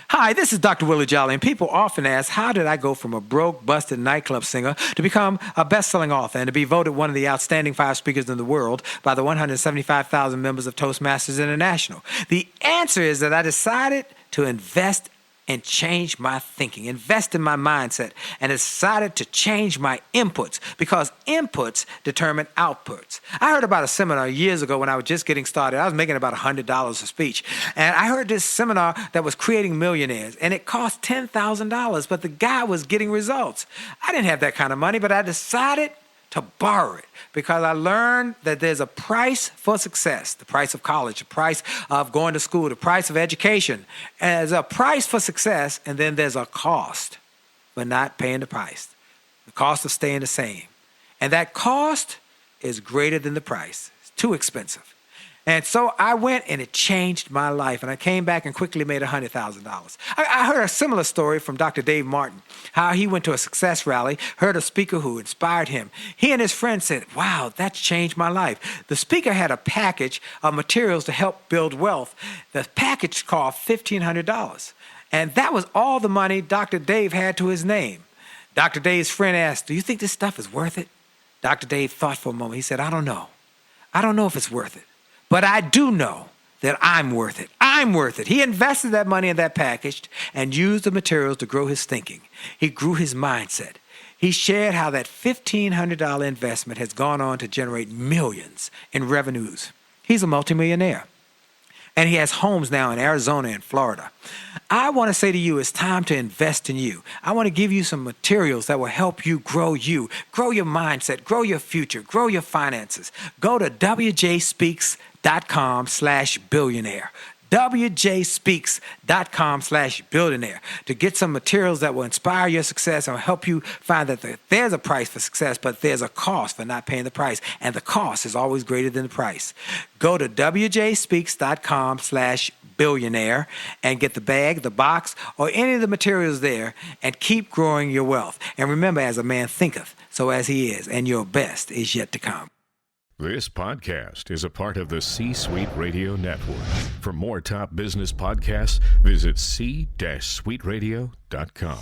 Hi, this is Dr. Willie Jolley, and people often ask, how did I go from a broke, busted nightclub singer to become a best-selling author and to be voted one of the outstanding 5 speakers in the world by the 175,000 members of Toastmasters International? The answer is that I decided to invest and change my thinking, invest in my mindset, and decided to change my inputs, because inputs determine outputs. I heard about a seminar years ago when I was just getting started. I was making about $100 a speech. And I heard this seminar that was creating millionaires, and it cost $10,000, but the guy was getting results. I didn't have that kind of money, but I decided to borrow it, because I learned that there's a price for success, the price of college, the price of going to school, the price of education. And there's a price for success, and then there's a cost for not paying the price, the cost of staying the same. And that cost is greater than the price. It's too expensive. And so I went, and it changed my life. And I came back and quickly made $100,000. I heard a similar story from Dr. Dave Martin, how he went to a success rally, heard a speaker who inspired him. He and his friends said, wow, that's changed my life. The speaker had a package of materials to help build wealth. The package cost $1,500. And that was all the money Dr. Dave had to his name. Dr. Dave's friend asked, do you think this stuff is worth it? Dr. Dave thought for a moment. He said, I don't know. I don't know if it's worth it. But I do know that I'm worth it. I'm worth it. He invested that money in that package and used the materials to grow his thinking. He grew his mindset. He shared how that $1,500 investment has gone on to generate millions in revenues. He's a multimillionaire. And he has homes now in Arizona and Florida. I want to say to you, it's time to invest in you. I want to give you some materials that will help you, grow your mindset, grow your future, grow your finances. Go to wjspeaks.com/billionaire. wjspeaks.com/billionaire to get some materials that will inspire your success and will help you find that there's a price for success, but there's a cost for not paying the price. And the cost is always greater than the price. Go to wjspeaks.com/billionaire and get the bag, the box, or any of the materials there, and keep growing your wealth. And remember, as a man thinketh, so as he is, and your best is yet to come. This podcast is a part of the C-Suite Radio Network. For more top business podcasts, visit c-suiteradio.com.